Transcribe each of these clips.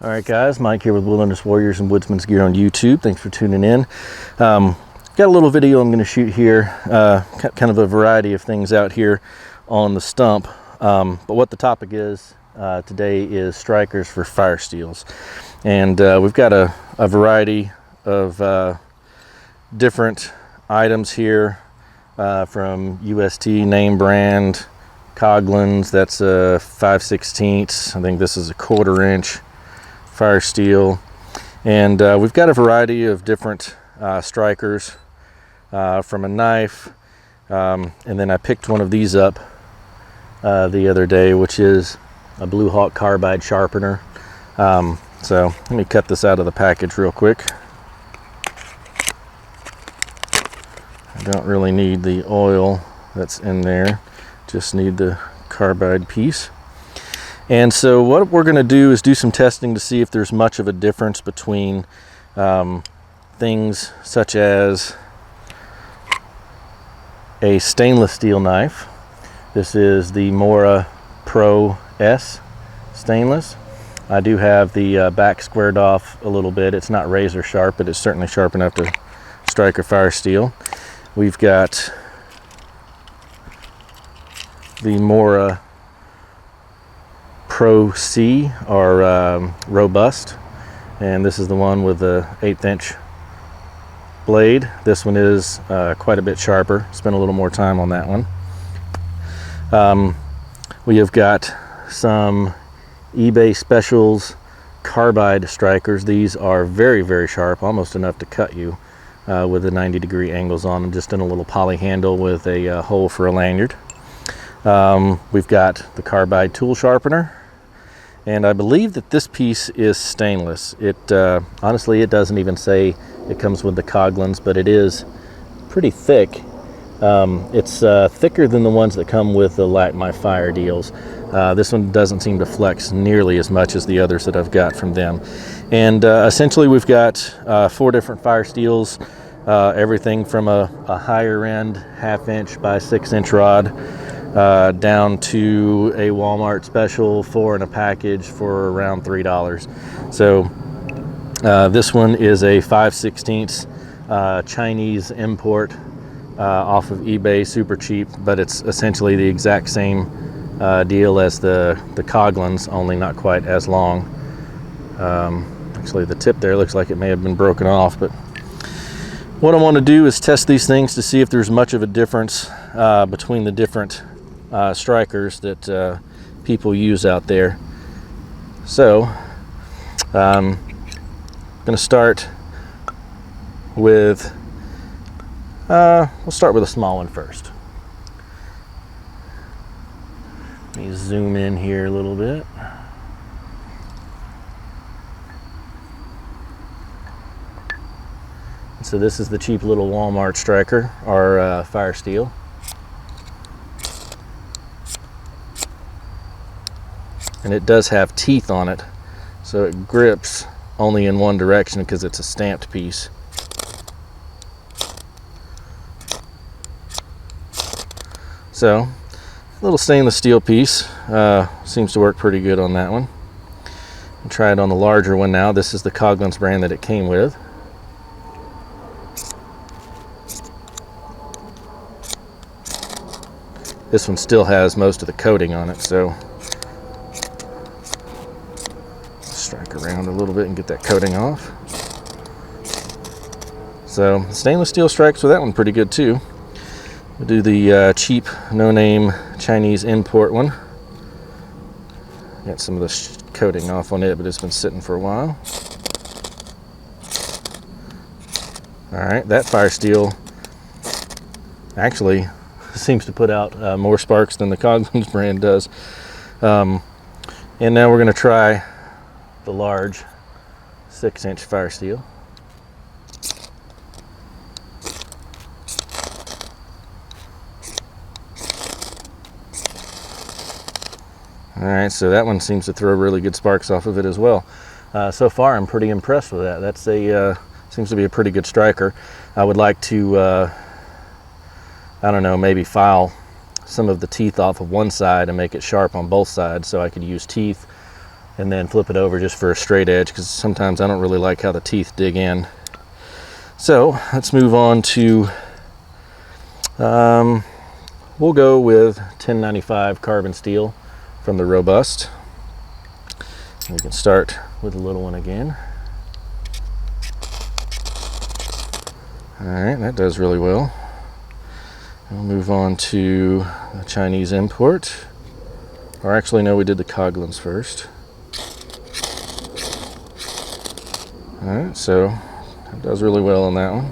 All right, guys, Mike here with Wilderness Warriors and Woodsman's Gear on YouTube. Thanks for tuning in. Got a little video I'm going to shoot here, kind of a variety of things out here on the stump. But what the topic is today is strikers for FireSteels. And we've got a variety of different items here from UST name brand, Coghlan's, that's a 5/16. I think this is a 1/4 inch. FireSteel, and we've got a variety of different strikers from a knife, and then I picked one of these up the other day, which is a Blue Hawk Carbide Sharpener. So let me cut this out of the package real quick. I don't really need the oil that's in there, just need the carbide piece. And so what we're going to do is do some testing to see if there's much of a difference between things such as a stainless steel knife. This is the Mora Pro S stainless. I do have the back squared off a little bit. It's not razor sharp, but it's certainly sharp enough to strike a FireSteel. We've got the Mora Pro C, or robust, and this is the one with the 1/8 inch blade. This one is quite a bit sharper. Spent a little more time on that one. We have got some eBay specials Carbide Strikers. These are very, very sharp, almost enough to cut you with the 90-degree angles on them, just in a little poly handle with a hole for a lanyard. We've got the Carbide tool sharpener, and I believe that this piece is stainless. It honestly, it doesn't even say it comes with the Coghlan's, but it is pretty thick. It's thicker than the ones that come with the Light My Fire deals. This one doesn't seem to flex nearly as much as the others that I've got from them. And essentially we've got 4 different FireSteels, everything from a higher end 1/2 inch by 6 inch rod down to a Walmart special 4 in a package for around $3. So this one is a 5/16 Chinese import off of eBay, super cheap, but it's essentially the exact same deal as the Coghlan's, only not quite as long. Actually the tip there looks like it may have been broken off, but what I want to do is test these things to see if there's much of a difference between the different strikers that people use out there. So I'm going to start with we'll start with a small one first. Let me zoom in here a little bit. So this is the cheap little Walmart striker, or FireSteel. And it does have teeth on it, so it grips only in one direction because it's a stamped piece. So, a little stainless steel piece seems to work pretty good on that one. I'll try it on the larger one now. This is the Coghlan's brand that it came with. This one still has most of the coating on it, so strike around a little bit and get that coating off. So stainless steel strikes with that one pretty good too. We'll do the cheap no-name Chinese import one. Got some of the coating off on it, but it's been sitting for a while. Alright, that FireSteel actually seems to put out more sparks than the Coghlan's brand does. And now we're going to try the large 6 inch FireSteel. Alright, so that one seems to throw really good sparks off of it as well. So far I'm pretty impressed with that. That's seems to be a pretty good striker. I would like to I don't know, maybe file some of the teeth off of one side and make it sharp on both sides, so I could use teeth and then flip it over just for a straight edge, because sometimes I don't really like how the teeth dig in. So let's move on to, we'll go with 1095 carbon steel from the Robust. We can start with the little one again. All right, that does really well. We'll move on to the Chinese import. Or actually, no, we did the Coglins first. All right, so that does really well on that one.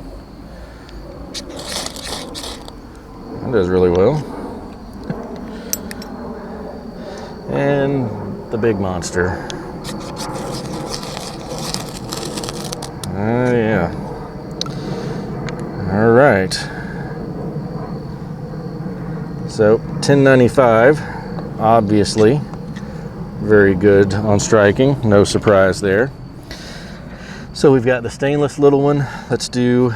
That does really well. And the big monster. Oh yeah. All right. So 1095, obviously very good on striking, no surprise there. So we've got the stainless little one. Let's do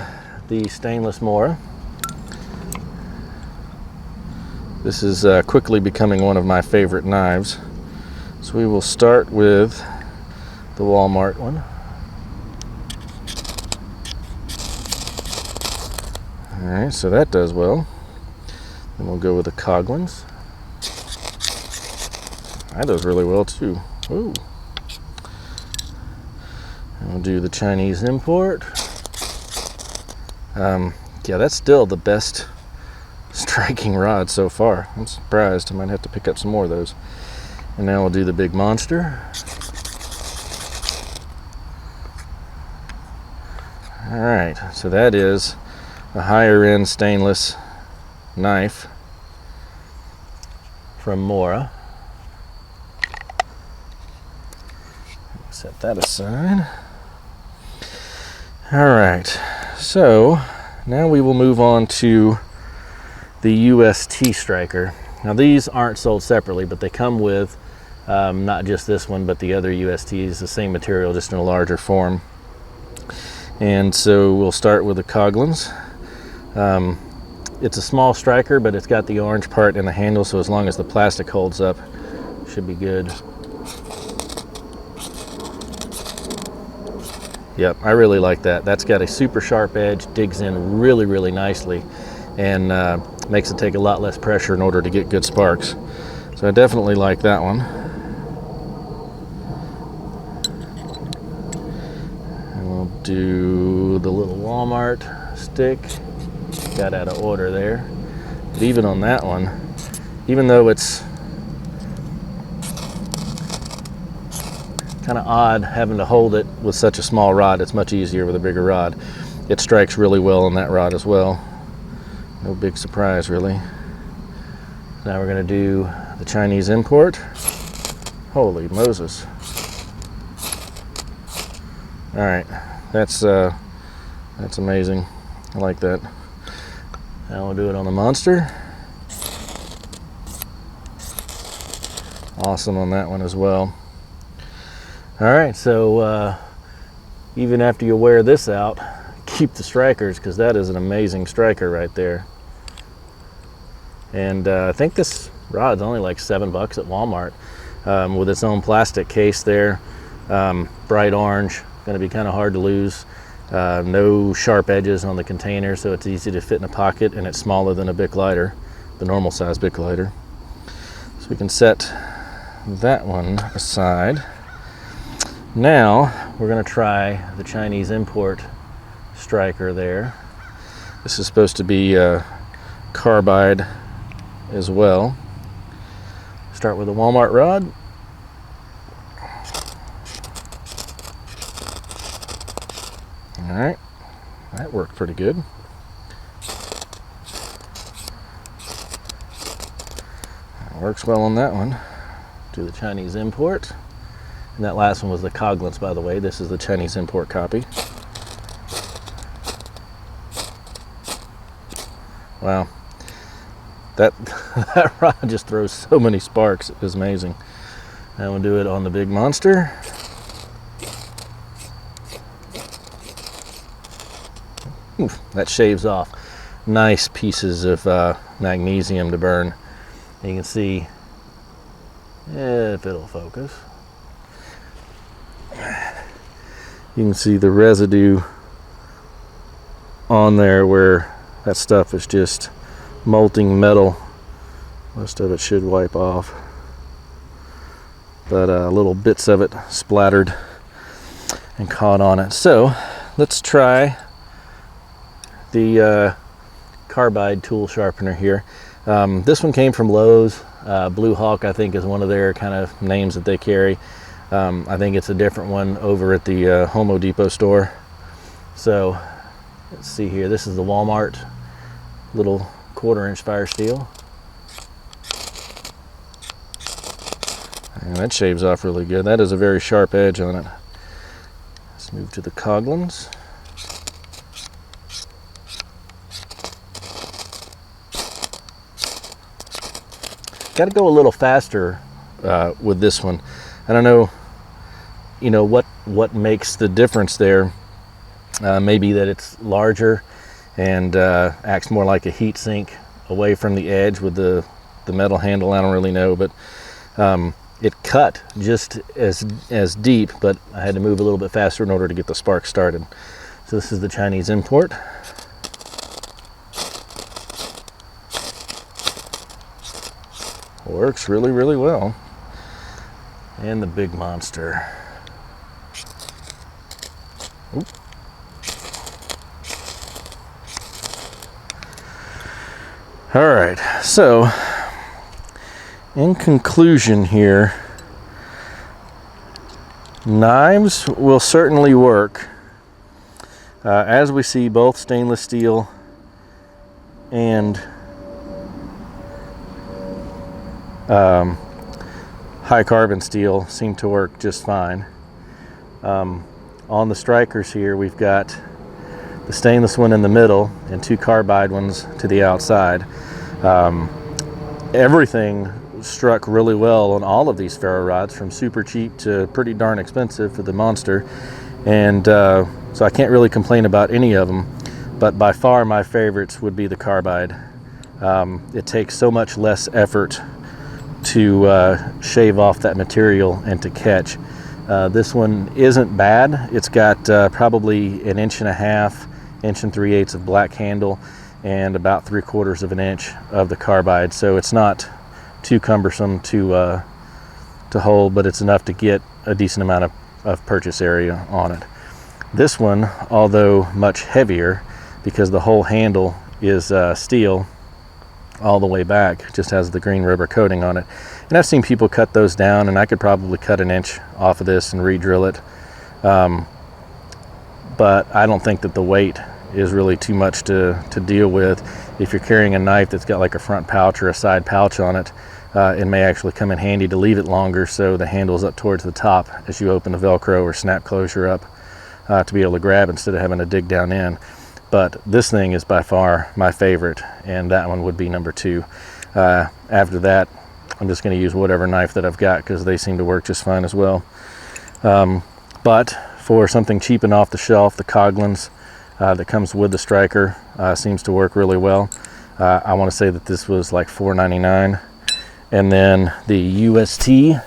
the stainless Mora. This is quickly becoming one of my favorite knives. So we will start with the Walmart one. All right, so that does well. Then we'll go with the Coglins. That does really well too. Ooh. And we'll do the Chinese import. Yeah, that's still the best striking rod so far. I'm surprised. I might have to pick up some more of those. And now we'll do the big monster. All right, so that is a higher end stainless knife from Mora. Set that aside. All right, so now we will move on to the Ust Striker. Now these aren't sold separately, but they come with not just this one, but the other USTs, the same material, just in a larger form. And so we'll start with the Coglins. It's a small striker, but it's got the orange part in the handle, so as long as the plastic holds up, should be good. Yep, I really like that. That's got a super sharp edge, digs in really, really nicely, and makes it take a lot less pressure in order to get good sparks. So I definitely like that one. And we'll do the little Walmart stick. Got out of order there. But even on that one, even though it's kind of odd having to hold it with such a small rod, it's much easier with a bigger rod. It strikes really well on that rod as well. No big surprise, really. Now we're going to do the Chinese import. Holy Moses. All right, that's amazing. I like that. Now we'll do it on the monster. Awesome on that one as well. All right, so even after you wear this out, keep the strikers, because that is an amazing striker right there. And I think this rod's only like $7 at Walmart, with its own plastic case there. Bright orange, going to be kind of hard to lose. No sharp edges on the container, so it's easy to fit in a pocket, and it's smaller than a Bic lighter, the normal size Bic lighter. So we can set that one aside. Now we're going to try the Chinese import striker there. This is supposed to be carbide as well. Start with a Walmart rod. All right, that worked pretty good. That works well on that one. Do the Chinese import. And that last one was the Coglins, by the way. This is the Chinese import copy. Wow, that rod just throws so many sparks. It was amazing. Now we'll do it on the big monster. Oof, that shaves off nice pieces of magnesium to burn. And you can see if it'll focus. You can see the residue on there where that stuff is just molting metal. Most of it should wipe off, but little bits of it splattered and caught on it. So let's try the Carbide tool sharpener here. This one came from Lowe's. Blue Hawk, I think, is one of their kind of names that they carry. I think it's a different one over at the Home Depot store. So let's see here. This is the Walmart little 1/4-inch FireSteel. And that shaves off really good. That is a very sharp edge on it. Let's move to the Coglins. Got to go a little faster with this one. I don't know, what makes the difference there. Maybe that it's larger and acts more like a heat sink away from the edge with the metal handle. I don't really know, but it cut just as deep, but I had to move a little bit faster in order to get the spark started. So this is the Chinese import. Works really, really well. And the big monster. Oop. All right, so in conclusion here, knives will certainly work. As we see, both stainless steel and high carbon steel seem to work just fine. On the strikers here, we've got the stainless one in the middle and 2 carbide ones to the outside. Everything struck really well on all of these ferro rods, from super cheap to pretty darn expensive for the monster, and so I can't really complain about any of them, but by far my favorites would be the carbide. It takes so much less effort to shave off that material and to catch. This one isn't bad. It's got probably 1.5 inches, 1 3/8 of black handle, and about 3/4 of an inch of the carbide. So it's not too cumbersome to hold, but it's enough to get a decent amount of purchase area on it. This one, although much heavier, because the whole handle is steel all the way back, just has the green rubber coating on it. And I've seen people cut those down, and I could probably cut 1 inch off of this and re-drill it. But I don't think that the weight is really too much to deal with. If you're carrying a knife that's got like a front pouch or a side pouch on it, it may actually come in handy to leave it longer so the handle's up towards the top as you open the Velcro or snap closure up to be able to grab instead of having to dig down in. But this thing is by far my favorite, and that one would be number 2. After that, I'm just going to use whatever knife that I've got because they seem to work just fine as well. But for something cheap and off the shelf, the Coglins that comes with the striker seems to work really well. I want to say that this was like $4.99. And then the UST,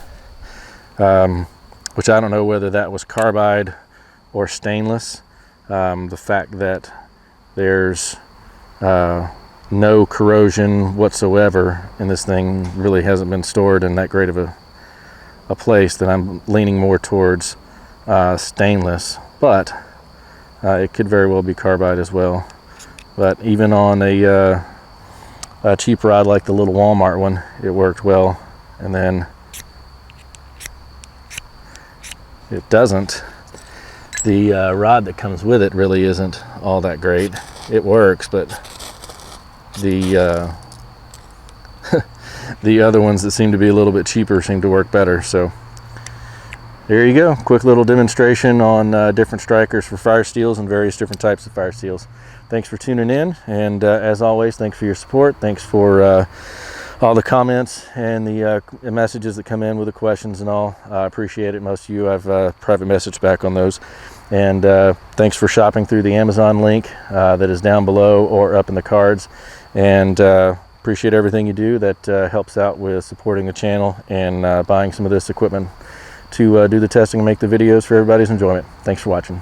which I don't know whether that was carbide or stainless. The fact that there's no corrosion whatsoever, and this thing really hasn't been stored in that great of a place, that I'm leaning more towards stainless, but it could very well be carbide as well. But even on a cheap rod like the little Walmart one, it worked well. And then it doesn't. The rod that comes with it really isn't all that great. It works, but the the other ones that seem to be a little bit cheaper seem to work better. So there you go. Quick little demonstration on different strikers for FireSteels and various different types of FireSteels. Thanks for tuning in, and as always, thanks for your support. Thanks for all the comments and the messages that come in with the questions and all. I appreciate it. Most of you I've private messaged back on those. And thanks for shopping through the Amazon link that is down below or up in the cards. And appreciate everything you do that helps out with supporting the channel and buying some of this equipment to do the testing and make the videos for everybody's enjoyment. Thanks for watching.